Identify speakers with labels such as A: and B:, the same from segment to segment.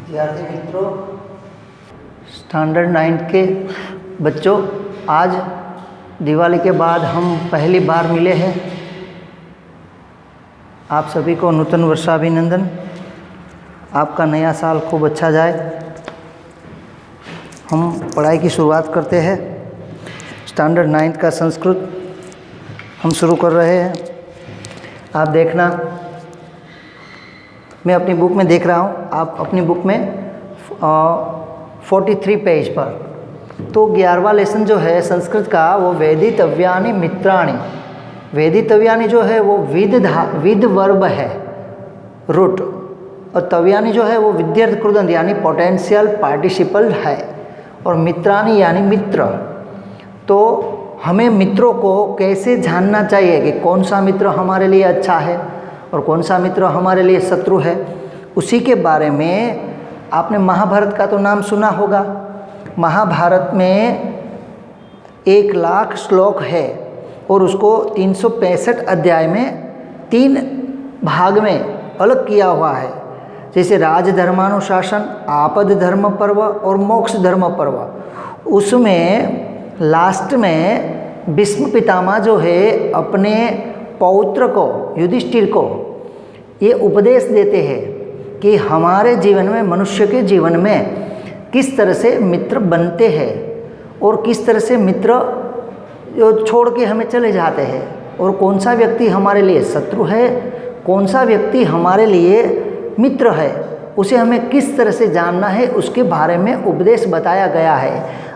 A: विद्यार्थी मित्रों, स्टैंडर्ड 9 के बच्चों, आज दिवाली के बाद हम पहली बार मिले हैं। आप सभी को नूतन वर्षाभिनंदन। आपका नया साल खूब अच्छा जाए। हम पढ़ाई की शुरुआत करते हैं। स्टैंडर्ड 9 का संस्कृत हम शुरू कर रहे हैं। आप देखना, मैं अपनी बुक में देख रहा हूँ, आप अपनी बुक में 43 पेज पर। तो 11वां लेसन जो है संस्कृत का वो वेदितव्यानि मित्राणि। वेदितव्यानि जो है वो विद वर्ब है, रूट, और तव्यानि जो है वो विद्यर्थ कृदंत यानी पोटेंशियल पार्टिसिपल है, और मित्राणि यानी मित्र। तो हमें मित्रों को कैसे जानना चाहिए कि कौन सा मित्र हमारे लिए अच्छा है और कौन सा मित्र हमारे लिए शत्रु है, उसी के बारे में आपने महाभारत का तो नाम सुना होगा। महाभारत में 1 लाख श्लोक है और उसको 365 अध्याय में 3 भाग में अलग किया हुआ है, जैसे राजधर्मानुशासन, आपद धर्म पर्व और मोक्ष धर्म पर्व। उसमें लास्ट में भीष्म पितामह जो है अपने पौत्र को, युधिष्ठिर को ये उपदेश देते हैं कि हमारे जीवन में, मनुष्य के जीवन में किस तरह से मित्र बनते हैं और किस तरह से मित्र जो छोड़ के हमें चले जाते हैं, और कौन सा व्यक्ति हमारे लिए शत्रु है, कौन सा व्यक्ति हमारे लिए मित्र है, उसे हमें किस तरह से जानना है, उसके बारे में उपदेश बताया गया है।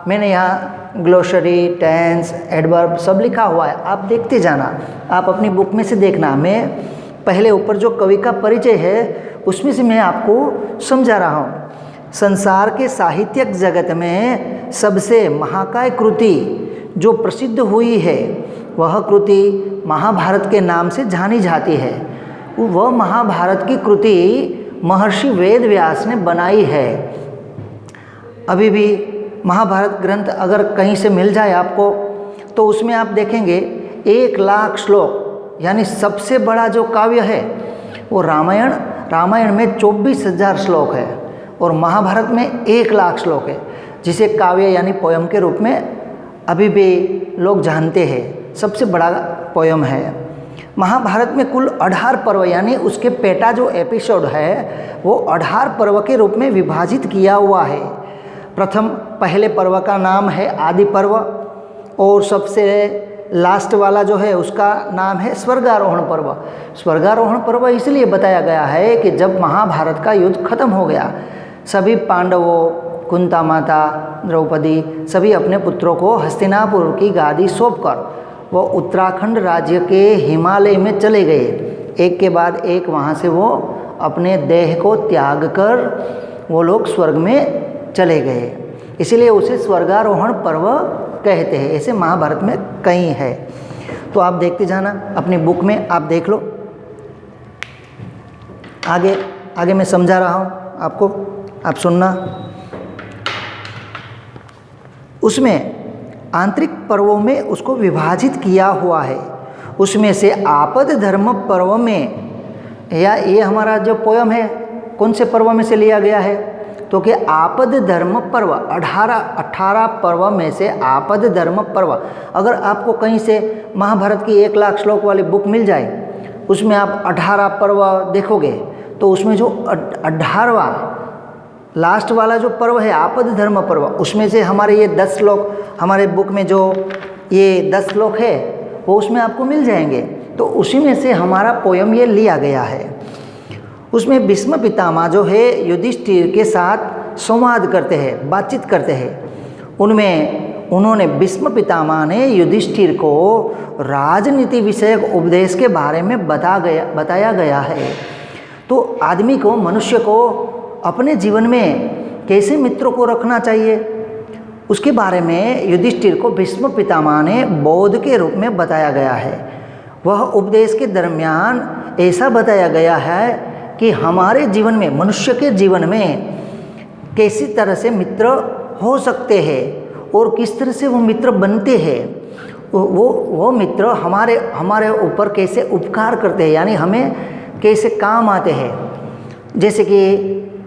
A: मैंने यहाँ ग्लोसरी, टेंस, एडवर्ब सब लिखा हुआ है, आप देखते जाना, आप अपनी बुक में से देखना। मैं पहले ऊपर जो कवि का परिचय है उसमें से मैं आपको समझा रहा हूँ। संसार के साहित्यिक जगत में सबसे महाकाय कृति जो प्रसिद्ध हुई है वह कृति महाभारत के नाम से जानी जाती है। वह महाभारत की कृति महर्षि वेद व्यास ने बनाई है। अभी भी महाभारत ग्रंथ अगर कहीं से मिल जाए आपको तो उसमें आप देखेंगे 1 लाख श्लोक, यानी सबसे बड़ा जो काव्य है वो रामायण में 24,000 श्लोक है और महाभारत में 1 लाख श्लोक है, जिसे काव्य यानी पोयम के रूप में अभी भी लोग जानते हैं। सबसे बड़ा पोयम है। महाभारत में कुल 18 पर्व, यानी उसके पेटा जो एपिसोड है वो 18 पर्व के रूप में विभाजित किया हुआ है। पहले पर्व का नाम है आदि पर्व, और सबसे लास्ट वाला जो है उसका नाम है स्वर्गारोहण पर्व। स्वर्गारोहण पर्व इसलिए बताया गया है कि जब महाभारत का युद्ध खत्म हो गया, सभी पांडवों, कुंता माता, द्रौपदी सभी अपने पुत्रों को हस्तिनापुर की गादी सौंपकर वो उत्तराखंड राज्य के हिमालय में चले गए। एक के बाद एक वहाँ से वो अपने देह को त्याग कर वो लोग स्वर्ग में चले गए, इसीलिए उसे स्वर्गारोहण पर्व कहते हैं। ऐसे महाभारत में कई है, तो आप देखते जाना, अपनी बुक में आप देख लो। आगे मैं समझा रहा हूँ आपको, आप सुनना। उसमें आंतरिक पर्वों में उसको विभाजित किया हुआ है। उसमें से आपद धर्म पर्व में, या ये हमारा जो पोयम है कौन से पर्व में से लिया गया है, तो कि आपद धर्म पर्व 18 पर्व में से आपद धर्म पर्व। अगर आपको कहीं से महाभारत की 1 लाख श्लोक वाली बुक मिल जाए, उसमें आप 18 पर्व देखोगे तो उसमें जो 18वां लास्ट वाला जो पर्व है आपद धर्म पर्व, उसमें से हमारे ये 10 श्लोक, हमारे बुक में जो ये 10 श्लोक है वो उसमें आपको मिल जाएंगे। तो उसी में से हमारा पोयम ये लिया गया है। उसमें भीष्म पितामह जो है युधिष्ठिर के साथ संवाद करते हैं, बातचीत करते हैं। उन्होंने भीष्म पितामह ने युधिष्ठिर को राजनीति विषयक उपदेश के बारे में बताया गया है। तो आदमी को, मनुष्य को अपने जीवन में कैसे मित्रों को रखना चाहिए, उसके बारे में युधिष्ठिर को भीष्म पितामह ने बोध के रूप में बताया गया है। वह उपदेश के दरमियान ऐसा बताया गया है कि हमारे जीवन में, मनुष्य के जीवन में कैसी तरह से मित्र हो सकते हैं और किस तरह से वो मित्र बनते हैं। वो मित्र हमारे ऊपर कैसे उपकार करते हैं, यानी हमें कैसे काम आते हैं। जैसे कि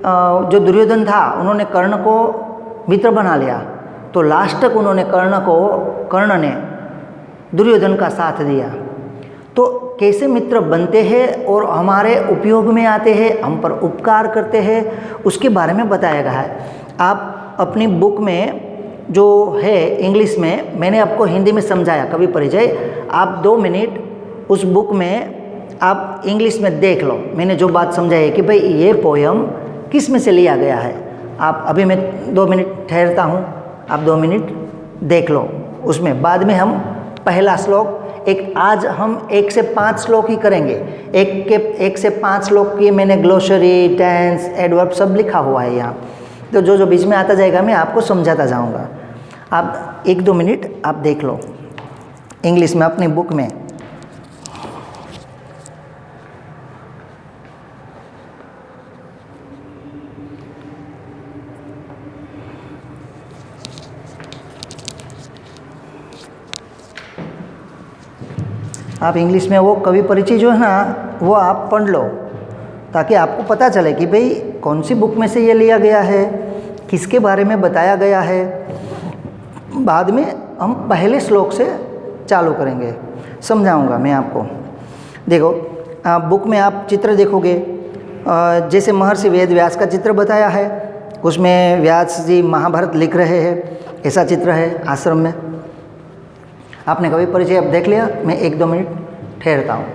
A: जो दुर्योधन था उन्होंने कर्ण को मित्र बना लिया, तो लास्ट तक उन्होंने कर्ण ने दुर्योधन का साथ दिया। तो कैसे मित्र बनते हैं और हमारे उपयोग में आते हैं, हम पर उपकार करते हैं, उसके बारे में बताया गया है। आप अपनी बुक में जो है इंग्लिश में, मैंने आपको हिंदी में समझाया कवि परिचय, आप 2 मिनट उस बुक में आप इंग्लिश में देख लो। मैंने जो बात समझाई है कि भाई ये पोयम किस में से लिया गया है। आप अभी मैं 2 मिनट ठहरता हूँ, आप 2 मिनट देख लो उसमें। बाद में हम पहला श्लोक, आज हम 1 से 5 श्लोक ही करेंगे। 1 से 5 श्लोक की मैंने ग्लोसरी, टेंस, एडवर्ब सब लिखा हुआ है यहाँ, तो जो बीच में आता जाएगा मैं आपको समझाता जाऊँगा। आप 1-2 मिनट आप देख लो इंग्लिश में अपनी बुक में। आप इंग्लिश में वो कवि परिचय जो है ना वो आप पढ़ लो, ताकि आपको पता चले कि भाई कौन सी बुक में से ये लिया गया है, किसके बारे में बताया गया है। बाद में हम पहले श्लोक से चालू करेंगे, समझाऊंगा मैं आपको। देखो बुक में आप चित्र देखोगे, जैसे महर्षि वेद व्यास का चित्र बताया है, उसमें व्यास जी महाभारत लिख रहे हैं, ऐसा चित्र है आश्रम में। आपने कवि परिचय अब देख लिया, मैं 1-2 मिनट ठहरता हूँ।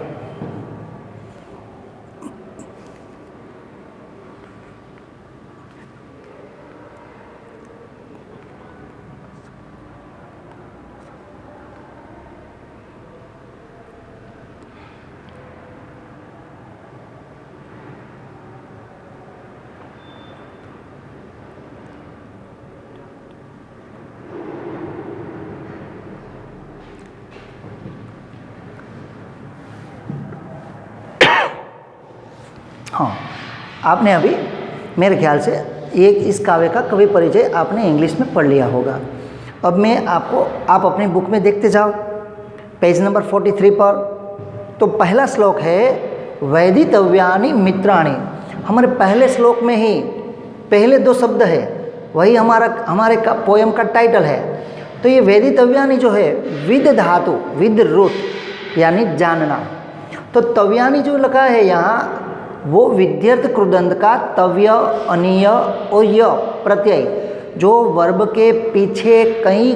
A: हाँ, आपने अभी मेरे ख्याल से इस काव्य का कवि परिचय आपने इंग्लिश में पढ़ लिया होगा। अब मैं आप अपनी बुक में देखते जाओ, पेज नंबर 43 पर। तो पहला श्लोक है वैदितव्यानि मित्राणि। हमारे पहले श्लोक में ही पहले 2 शब्द है, वही हमारे पोयम का टाइटल है। तो ये वैदितव्यानि जो है, विद धातु, विद रूट यानी जानना। तो तव्यानि जो लिखा है यहाँ, वो विध्यर्थ कृदंत का तव्य, अनीय और य प्रत्यय, जो वर्ब के पीछे कई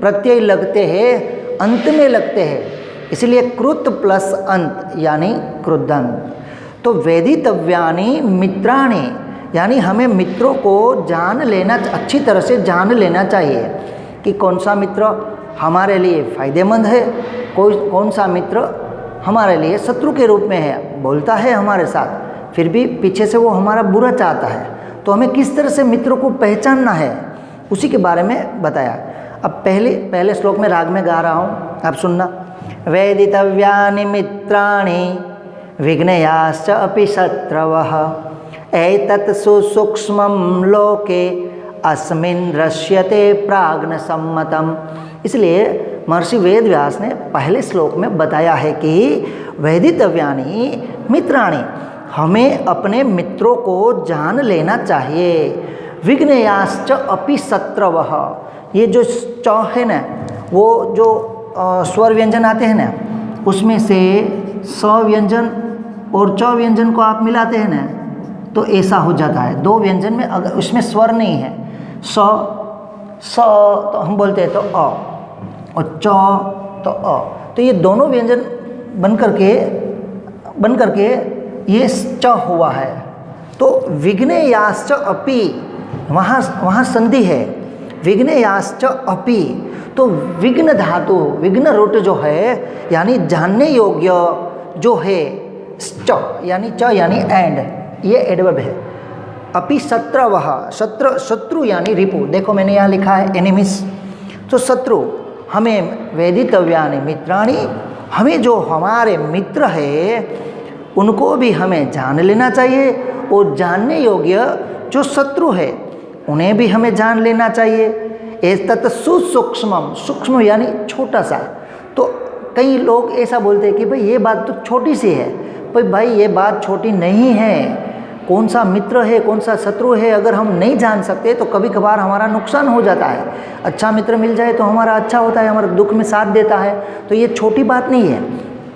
A: प्रत्यय लगते हैं, अंत में लगते हैं, इसलिए कृत प्लस अंत यानी कृदंत। तो वेदितव्यानि मित्राणि, यानी हमें मित्रों को जान लेना, अच्छी तरह से जान लेना चाहिए कि कौन सा मित्र हमारे लिए फ़ायदेमंद है, कौन सा मित्र हमारे लिए शत्रु के रूप में है, बोलता है हमारे साथ फिर भी पीछे से वो हमारा बुरा चाहता है। तो हमें किस तरह से मित्रों को पहचानना है, उसी के बारे में बताया। अब पहले श्लोक में राग में गा रहा हूँ, आप सुनना। वेदितव्यानि मित्राणि विघ्नयाश्च अपि शत्रवः एतत् सुसूक्ष्मं लोके अस्मिन् दृश्यते प्राज्ञ सम्मतम्। इसलिए महर्षि वेद व्यास ने पहले श्लोक में बताया है कि वेदितव्यानि मित्राणि, हमें अपने मित्रों को जान लेना चाहिए। विघ्नयाश्च अपि शत्रवः, ये जो च है ना, वो जो स्वर व्यंजन आते हैं ना, उसमें से स व्यंजन और च व्यंजन को आप मिलाते हैं ना, तो ऐसा हो जाता है। 2 व्यंजन में अगर उसमें स्वर नहीं है, स तो हम बोलते हैं तो अ, और च तो अ, तो ये दोनों व्यंजन बन करके ये च हुआ है। तो विघ्नयाश्च अपि, वहाँ संधि है, विघ्नयाश्च अपि। तो विघ्न धातु, विघ्न रूट जो है यानी जानने योग्य जो है, च यानी एंड, ये एडवर्ब है। अपि शत्रवः, शत्रु यानी रिपु। देखो मैंने यहाँ लिखा है एनिमिस, तो शत्रु। हमें वेदितव्यानि मित्राणि, हमें जो हमारे मित्र है उनको भी हमें जान लेना चाहिए, और जानने योग्य जो शत्रु है उन्हें भी हमें जान लेना चाहिए। एतत् सुसूक्ष्मम, सूक्ष्म यानी छोटा सा। तो कई लोग ऐसा बोलते हैं कि भाई ये बात तो छोटी सी है, भाई ये बात छोटी नहीं है। कौन सा मित्र है कौन सा शत्रु है अगर हम नहीं जान सकते तो कभी कभार हमारा नुकसान हो जाता है। अच्छा मित्र मिल जाए तो हमारा अच्छा होता है, हमारे दुख में साथ देता है, तो ये छोटी बात नहीं है।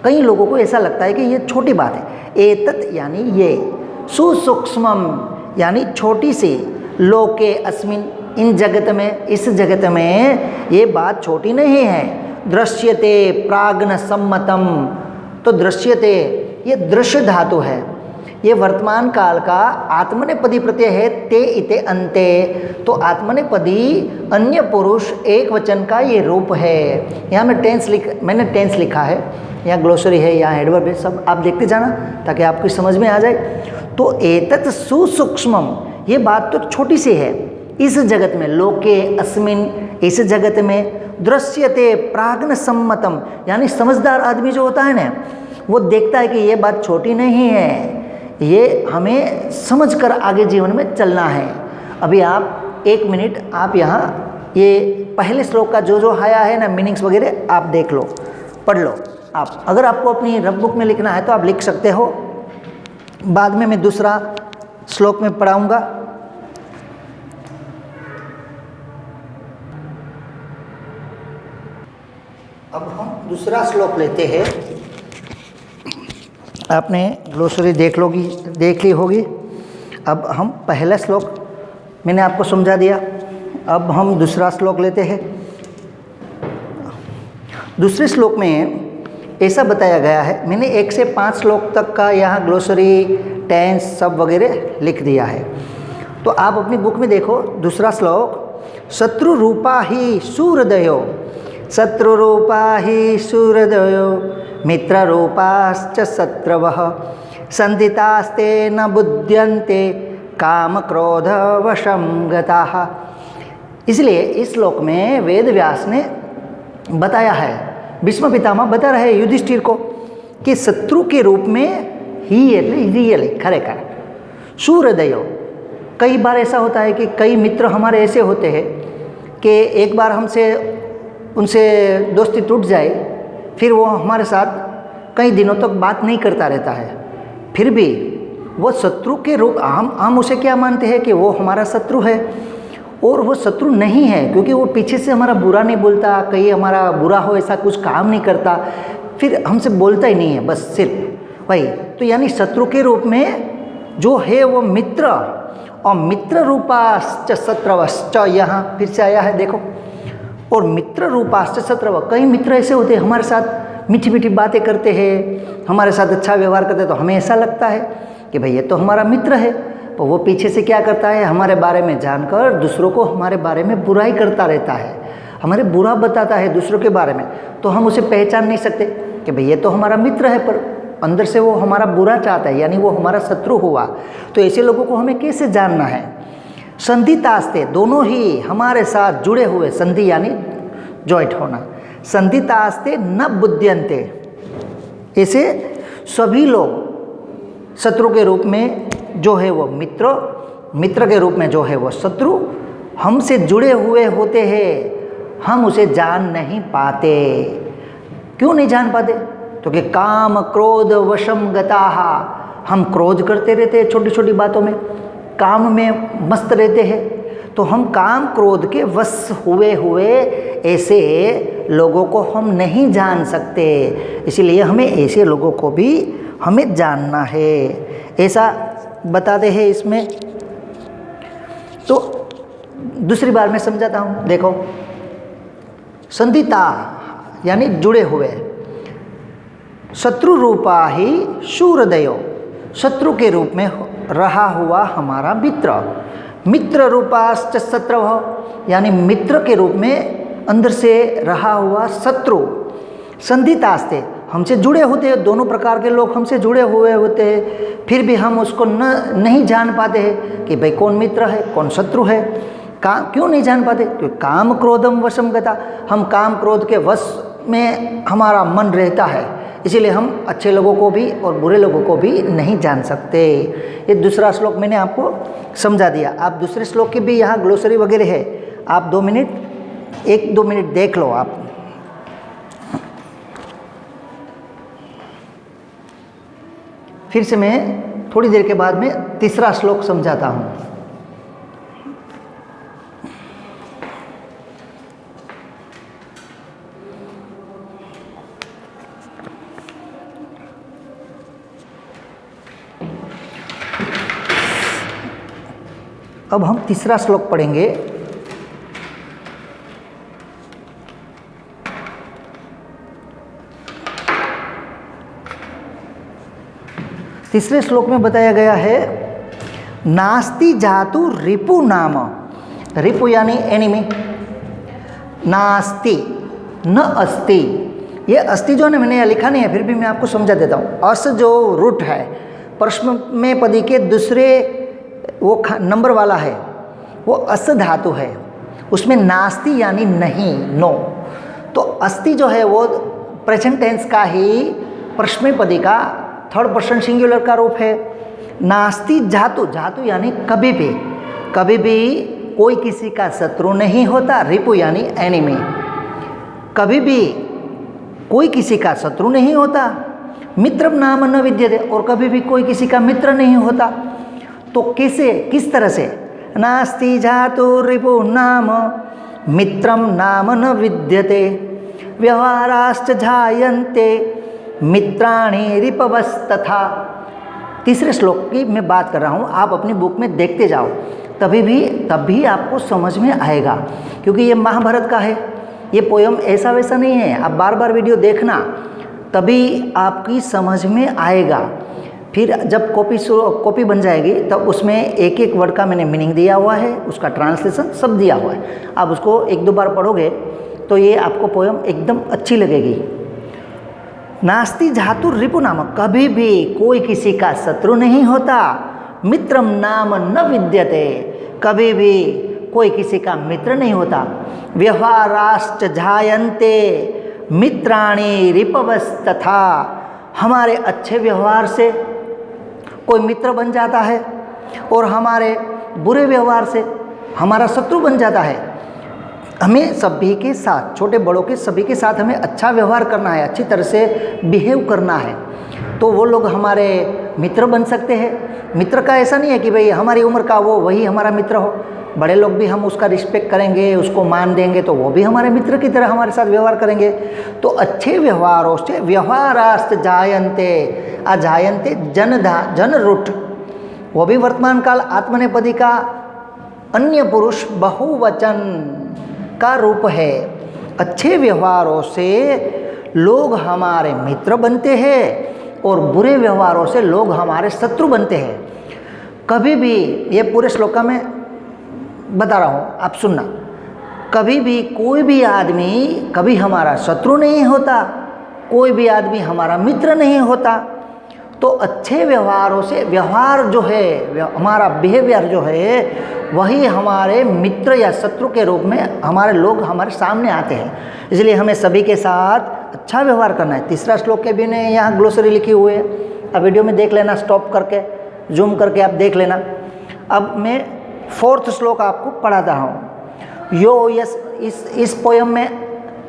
A: कई लोगों को ऐसा लगता है कि ये छोटी बात है। एतत् यानी ये, सुसूक्ष्मम यानी छोटी सी, लोके अस्मिन इन जगत में, इस जगत में ये बात छोटी नहीं है। दृश्यते प्राग्न सम्मतम, तो दृश्यते ये दृश्य धातु है, ये वर्तमान काल का आत्मनेपदी प्रत्यय है। ते इते अन्ते, तो आत्मनेपदी अन्य पुरुष एक वचन का ये रूप है। यहाँ मैंने टेंस लिखा है, यहाँ ग्लोसरी है, यहाँ एडवर्ब है, सब आप देखते जाना ताकि आपकी समझ में आ जाए। तो एतत् सुसूक्ष्मम, ये बात तो छोटी सी है इस जगत में, लोके अस्मिन इस जगत में, दृश्यते प्राग्न सम्मतम यानी समझदार आदमी जो होता है ना, वो देखता है कि ये बात छोटी नहीं है, ये हमें समझकर आगे जीवन में चलना है। अभी आप 1 मिनट आप यहाँ ये पहले श्लोक का जो आया है ना मीनिंग्स वगैरह आप देख लो, पढ़ लो आप। अगर आपको अपनी रफ बुक में लिखना है तो आप लिख सकते हो, बाद में मैं दूसरा श्लोक में पढ़ाऊँगा। अब हम दूसरा श्लोक लेते हैं। आपने ग्लोसरी देख ली होगी। अब हम पहला श्लोक मैंने आपको समझा दिया, अब हम दूसरा श्लोक लेते हैं। दूसरे श्लोक में ऐसा बताया गया है, मैंने 1 से 5 श्लोक तक का यहाँ ग्लोसरी टेंस सब वगैरह लिख दिया है, तो आप अपनी बुक में देखो। दूसरा श्लोक, शत्रु रूपा ही सूरदयो, शत्रु रूपा ही सूरदयो, मित्र रूपाश्च शत्रवः, संधितास्ते न बुध्यन्ते, काम क्रोध वशं गताः। इसलिए इस श्लोक में वेद व्यास ने बताया है, भीष्म पितामह बता रहे युधिष्ठिर को कि शत्रु के रूप में ही रियली खरेखर सूरदयो। कई बार ऐसा होता है कि कई मित्र हमारे ऐसे होते हैं कि एक बार उनसे दोस्ती टूट जाए, फिर वो हमारे साथ कई दिनों तक बात नहीं करता रहता है, फिर भी वो शत्रु के रूप, हम उसे क्या मानते हैं कि वो हमारा शत्रु है, और वो शत्रु नहीं है क्योंकि वो पीछे से हमारा बुरा नहीं बोलता, कहीं हमारा बुरा हो ऐसा कुछ काम नहीं करता, फिर हमसे बोलता ही नहीं है, बस सिर्फ वही। तो यानी शत्रु के रूप में जो है वो मित्र, और मित्र रूपाश्च शत्रवश्च, यहाँ फिर से आया है देखो, और मित्र रूपाश्च शत्रव। कई मित्र ऐसे होते हैं हमारे साथ मीठी मीठी बातें करते हैं, हमारे साथ अच्छा व्यवहार करते हैं, तो हमें ऐसा लगता है कि भाई ये तो हमारा मित्र है, तो वो पीछे से क्या करता है, हमारे बारे में जानकर दूसरों को हमारे बारे में बुराई करता रहता है, हमारे बुरा बताता है दूसरों के बारे में, तो हम उसे पहचान नहीं सकते कि भाई ये तो हमारा मित्र है, पर अंदर से वो हमारा बुरा चाहता है, यानी वो हमारा शत्रु हुआ। तो ऐसे लोगों को हमें कैसे जानना है। संधितास्ते, दोनों ही हमारे साथ जुड़े हुए, संधि यानी जॉइंट होना, संधितास्ते न बुध्यन्ते, ऐसे सभी लोग शत्रु के रूप में जो है वो मित्र, मित्र के रूप में जो है वो शत्रु हमसे जुड़े हुए होते हैं, हम उसे जान नहीं पाते। क्यों नहीं जान पाते? क्योंकि काम क्रोध वशम गताः, हम क्रोध करते रहते हैं छोटी छोटी बातों में, काम में मस्त रहते हैं, तो हम काम क्रोध के वश हुए ऐसे लोगों को हम नहीं जान सकते। इसलिए हमें ऐसे लोगों को भी हमें जानना है, ऐसा बताते हैं इसमें। तो दूसरी बार मैं समझाता हूँ, देखो। संधिता यानी जुड़े हुए, शत्रु रूपा ही शूरदयो, शत्रु के रूप में रहा हुआ हमारा मित्र, मित्र रूपाश्च शत्रवः, यानी मित्र के रूप में अंदर से रहा हुआ शत्रु। संधितास्ते, हमसे जुड़े होते हैं, दोनों प्रकार के लोग हमसे जुड़े हुए होते हैं, फिर भी हम उसको नहीं जान पाते हैं कि भाई कौन मित्र है कौन शत्रु है। क्यों नहीं जान पाते? क्योंकि काम क्रोधम वशम गता, हम काम क्रोध के वश में हमारा मन रहता है, इसीलिए हम अच्छे लोगों को भी और बुरे लोगों को भी नहीं जान सकते। ये दूसरा श्लोक मैंने आपको समझा दिया। आप दूसरे श्लोक की भी यहाँ ग्लोसरी वगैरह है, आप 2 मिनट 1-2 मिनट देख लो आप। फिर से मैं थोड़ी देर के बाद मैं तीसरा श्लोक समझाता हूँ। अब हम तीसरा श्लोक पढ़ेंगे। तीसरे श्लोक में बताया गया है नास्ति जातु रिपु नाम। रिपु यानी एनिमी, नास्ति न अस्ति। ये अस्ति जो है मैंने यहाँ लिखा नहीं है, फिर भी मैं आपको समझा देता हूँ। अस जो रूट है परस्मैपदी पदी के दूसरे वो नंबर वाला है, वो अस धातु है, उसमें नास्ति यानी नहीं, नो। तो अस्ति जो है वो प्रेजेंट टेंस का ही परस्मैपदी का थर्ड पर्सन सिंगुलर का रूप है। नास्ति जातु, जातु यानी कभी भी, कभी भी कोई किसी का शत्रु नहीं होता। रिपु यानी एनिमी, कभी भी कोई किसी का शत्रु नहीं होता। मित्रम नाम न विद्यते, और कभी भी कोई किसी का मित्र नहीं होता। तो कैसे, किस तरह से? नास्ति जातु रिपु नाम मित्रम नाम न विद्यते व्यवहाराश्च जायन्ते मित्राणि रिपवस्तथा। तीसरे श्लोक की मैं बात कर रहा हूँ, आप अपनी बुक में देखते जाओ, तब भी आपको समझ में आएगा, क्योंकि ये महाभारत का है। ये पोयम ऐसा वैसा नहीं है, आप बार बार वीडियो देखना तभी आपकी समझ में आएगा। फिर जब कॉपी बन जाएगी तब उसमें एक एक वर्ड का मैंने मीनिंग दिया हुआ है, उसका ट्रांसलेशन सब दिया हुआ है। आप उसको एक दो बार पढ़ोगे तो ये आपको पोयम एकदम अच्छी लगेगी। नास्ति जातु रिपु नाम, कभी भी कोई किसी का शत्रु नहीं होता। मित्रम नाम न विद्यते, कभी भी कोई किसी का मित्र नहीं होता। व्यवहाराश्च जायन्ते मित्राणि रिपवस्तथा, हमारे अच्छे व्यवहार से कोई मित्र बन जाता है और हमारे बुरे व्यवहार से हमारा शत्रु बन जाता है। हमें सभी के साथ, छोटे बड़ों के सभी के साथ हमें अच्छा व्यवहार करना है, अच्छी तरह से बिहेव करना है, तो वो लोग हमारे मित्र बन सकते हैं। मित्र का ऐसा नहीं है कि भाई हमारी उम्र का वो वही हमारा मित्र हो। बड़े लोग भी हम उसका रिस्पेक्ट करेंगे, उसको मान देंगे तो वो भी हमारे मित्र की तरह हमारे साथ व्यवहार करेंगे। तो अच्छे व्यवहारों से व्यवहाराश्च जायन्ते, अजायन्ते जन रूट, वो भी वर्तमान काल आत्मनेपदी का अन्य पुरुष बहुवचन का रूप है। अच्छे व्यवहारों से लोग हमारे मित्र बनते हैं और बुरे व्यवहारों से लोग हमारे शत्रु बनते हैं। कभी भी, ये पूरे श्लोक में बता रहा हूँ, आप सुनना, कभी भी कोई भी आदमी कभी हमारा शत्रु नहीं होता, कोई भी आदमी हमारा मित्र नहीं होता। तो अच्छे व्यवहारों से, व्यवहार जो है, हमारा बिहेवियर जो है, वही हमारे मित्र या शत्रु के रूप में हमारे लोग हमारे सामने आते हैं। इसलिए हमें सभी के साथ अच्छा व्यवहार करना है। तीसरा श्लोक के भी ने यहाँ ग्लोसरी लिखी हुई है, अब वीडियो में देख लेना, स्टॉप करके जूम करके आप देख लेना। अब मैं फोर्थ श्लोक आपको पढ़ाता हूँ। यो यस, इस पोयम में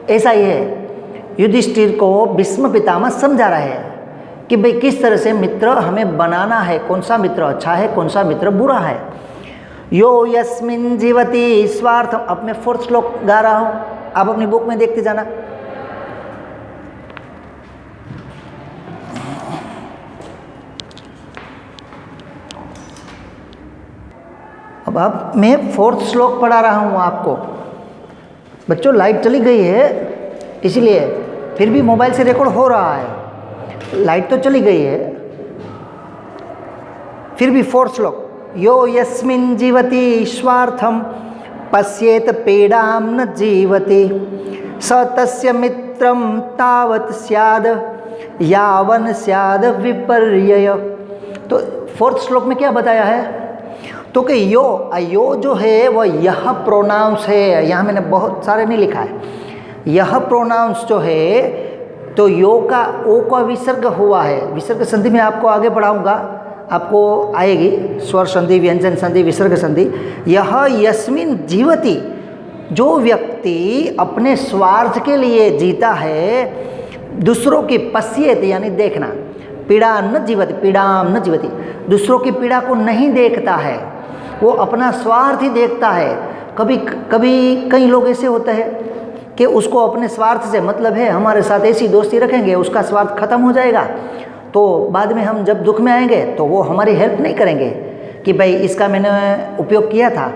A: ऐसा ही है, युधिष्ठिर को भीष्म पितामह समझा रहे हैं कि भाई किस तरह से मित्र हमें बनाना है, कौन सा मित्र अच्छा है, कौन सा मित्र बुरा है। यो यस्मिन् जीवति स्वार्थम, अब मैं फोर्थ श्लोक गा रहा हूँ, आप अपनी बुक में देखते जाना। अब मैं फोर्थ श्लोक पढ़ा रहा हूँ आपको। बच्चों लाइट चली गई है इसलिए, फिर भी मोबाइल से रिकॉर्ड हो रहा है, लाइट तो चली गई है फिर भी। फोर्थ श्लोक, यो यस्मिन् जीवति स्वार्थम पश्येत पीड़ां न जीवति स तस्य मित्रं तावत् स्याद यावन स्याद विपर्यय। तो फोर्थ श्लोक में क्या बताया है? तो कि यो जो है वह यह प्रोनाउंस है, यहाँ मैंने बहुत सारे नहीं लिखा है। यह प्रोनाउंस जो है, तो यो का ओ का विसर्ग हुआ है। विसर्ग संधि में आपको आगे पढ़ाऊंगा, आपको आएगी स्वर संधि, व्यंजन संधि, विसर्ग संधि। यह यस्मिन जीवति, जो व्यक्ति अपने स्वार्थ के लिए जीता है, दूसरों की पश्येत यानी देखना, पीड़ा न जीवति, पीड़ाम न जीवति, दूसरों की पीड़ा को नहीं देखता है, वो अपना स्वार्थ ही देखता है। कभी कई लोग ऐसे होते हैं कि उसको अपने स्वार्थ से मतलब है, हमारे साथ ऐसी दोस्ती रखेंगे उसका स्वार्थ खत्म हो जाएगा, तो बाद में हम जब दुख में आएंगे तो वो हमारी हेल्प नहीं करेंगे कि भाई इसका मैंने उपयोग किया था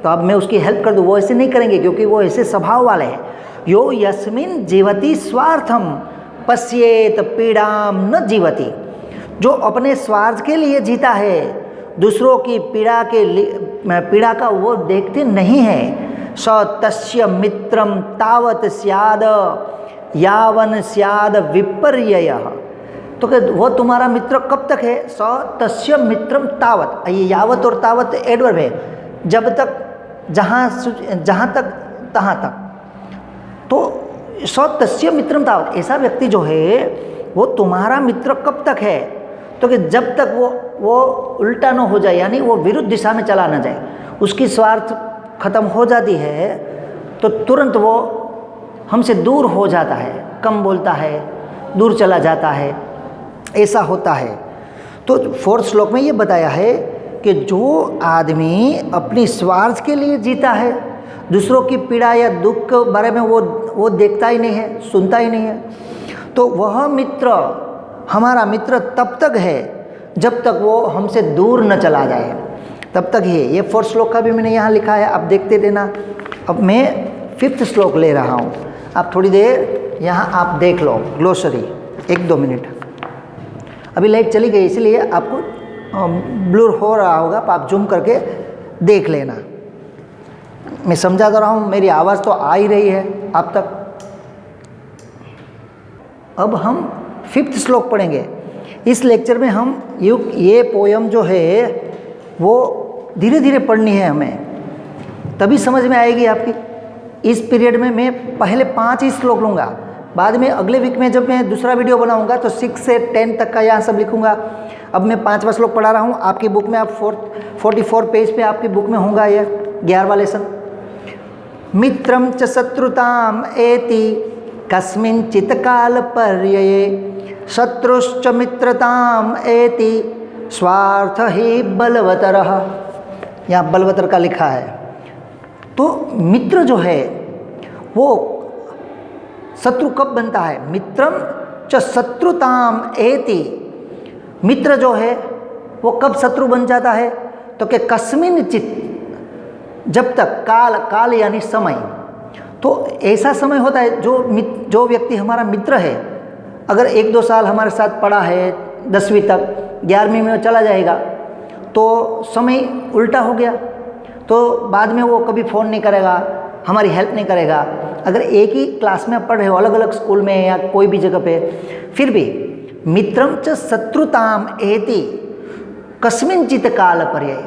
A: तो अब मैं उसकी हेल्प कर दूँ, वो ऐसे नहीं करेंगे क्योंकि वो ऐसे स्वभाव वाले हैं। यो यस्मिन जीवति स्वार्थम पश्येत पीड़ाम न जीवति, जो अपने स्वार्थ के लिए जीता है, दूसरों की पीड़ा का वो देखते नहीं है। स तस्य मित्रम तावत स्याद यावन स्याद विपर्ययः, तो कि वो तुम्हारा मित्र कब तक है। स तस्य मित्रम तावत, ये यावत और तावत एडवर्ब है, जब तक जहाँ तक तहाँ तक। तो स तस्य मित्रम तावत, ऐसा व्यक्ति जो है वो तुम्हारा मित्र कब तक है, तो कि जब तक वो उल्टा न हो जाए, यानी वो विरुद्ध दिशा में चला न जाए, उसकी स्वार्थ खत्म हो जाती है तो तुरंत वो हमसे दूर हो जाता है, कम बोलता है, दूर चला जाता है, ऐसा होता है। तो 4th श्लोक में ये बताया है कि जो आदमी अपनी स्वार्थ के लिए जीता है, दूसरों की पीड़ा या दुख के बारे में वो देखता ही नहीं है, सुनता ही नहीं है, तो वह मित्र हमारा मित्र तब तक है जब तक वो हमसे दूर न चला जाए, तब तक ही। ये 4th श्लोक का भी मैंने यहाँ लिखा है, आप देखते रहना। अब मैं 5th श्लोक ले रहा हूँ, आप थोड़ी देर यहाँ आप देख लो ग्लोसरी, 1-2 मिनट। अभी लाइट चली गई इसलिए आपको ब्लर हो रहा होगा, आप जूम करके देख लेना। मैं समझाता रहा हूँ, मेरी आवाज़ तो आ ही रही है आप तक। अब हम 5th श्लोक पढ़ेंगे। इस लेक्चर में हम ये पोयम जो है वो धीरे धीरे पढ़नी है हमें, तभी समझ में आएगी आपकी। इस पीरियड में मैं पहले 5 ही श्लोक लूँगा, बाद में अगले वीक में जब मैं दूसरा वीडियो बनाऊँगा तो 6 से 10 तक का यहाँ सब लिखूँगा। अब मैं 5वां श्लोक पढ़ा रहा हूँ, आपकी बुक में आप 44 पेज पे आपकी बुक में होगा ये 11वां लेसन। मित्रम च शत्रुताम एति कस्मिंचित् काल पर्यये शत्रुश्च मित्रताम एति स्वार्थ ही बलवतरः। यहाँ बलवतर का लिखा है। तो मित्र जो है वो शत्रु कब बनता है। मित्रम च शत्रुताम एति, मित्र जो है वो कब शत्रु बन जाता है, तो कि कस्मिंचित्, जब तक, काल यानी समय। तो ऐसा समय होता है जो व्यक्ति हमारा मित्र है, अगर 1-2 साल हमारे साथ पढ़ा है 10वीं तक, 11वीं में चला जाएगा तो समय उल्टा हो गया, तो बाद में वो कभी फ़ोन नहीं करेगा, हमारी हेल्प नहीं करेगा। अगर एक ही क्लास में पढ़ रहे हो, अलग अलग स्कूल में या कोई भी जगह पे, फिर भी मित्रम च शत्रुताम एति कस्मिंचित् काल पर्यये,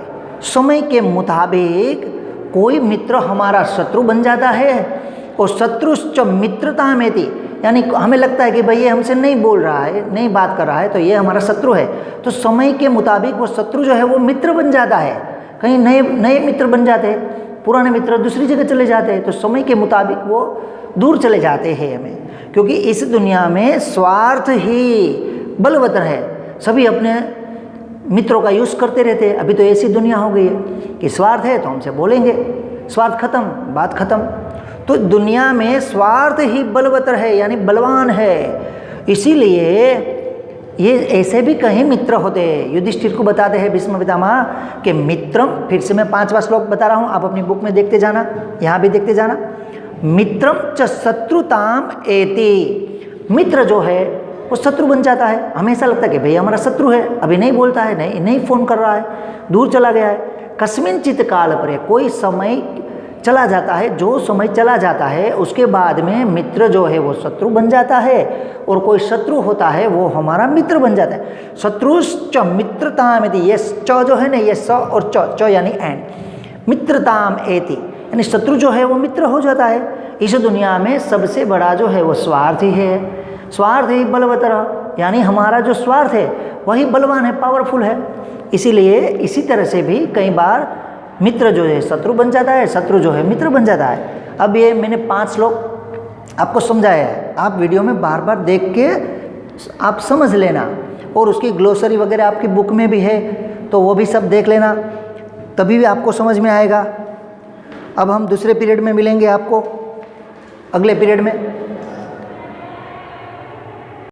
A: समय के मुताबिक कोई मित्र हमारा शत्रु बन जाता है। और शत्रुश्च मित्रताम एति, यानी हमें लगता है कि भाई ये हमसे नहीं बोल रहा है, नहीं बात कर रहा है, तो ये हमारा शत्रु है। तो समय के मुताबिक वो शत्रु जो है वो मित्र बन जाता है। कहीं नए मित्र बन जाते हैं, पुराने मित्र दूसरी जगह चले जाते हैं, तो समय के मुताबिक वो दूर चले जाते हैं हमें। क्योंकि इस दुनिया में स्वार्थ ही बलवतर है, सभी अपने मित्रों का यूज़ करते रहते हैं। अभी तो ऐसी दुनिया हो गई है कि स्वार्थ है तो हमसे बोलेंगे, स्वार्थ खत्म, बात खत्म। तो दुनिया में स्वार्थ ही बलवतर है, यानी बलवान है। इसीलिए ये ऐसे भी कहीं मित्र होते हैं। युधिष्ठिर को बताते हैं भीष्म पितामह कि मित्रम, फिर से मैं 5वां श्लोक बता रहा हूँ, आप अपनी बुक में देखते जाना, यहाँ भी देखते जाना। मित्रम च शत्रुताम एति, मित्र जो है वो शत्रु बन जाता है। हमेशा लगता है कि भाई हमारा शत्रु है, अभी नहीं बोलता है, नहीं फ़ोन कर रहा है, दूर चला गया है। कस्मिंचित् काल पर्यये, कोई समय चला जाता है, जो समय चला जाता है उसके बाद में मित्र जो है वो शत्रु बन जाता है, और कोई शत्रु होता है वो हमारा मित्र बन जाता है। शत्रुश्च मित्रताम एति, ये च जो है ना, ये स और च यानी एंड, मित्रताम एति, यानी शत्रु जो है वो मित्र हो जाता है। इस दुनिया में सबसे बड़ा जो है वो स्वार्थ ही है। स्वार्थ ही बलवतर, यानी हमारा जो स्वार्थ है वही बलवान है, पावरफुल है। इसीलिए इसी तरह से भी कई बार मित्र जो है शत्रु बन जाता है, शत्रु जो है मित्र बन जाता है। अब ये मैंने 5 श्लोक आपको समझाया है, आप वीडियो में बार बार देख के आप समझ लेना। और उसकी ग्लोसरी वगैरह आपकी बुक में भी है, तो वो भी सब देख लेना, तभी भी आपको समझ में आएगा। अब हम दूसरे पीरियड में मिलेंगे आपको, अगले पीरियड में।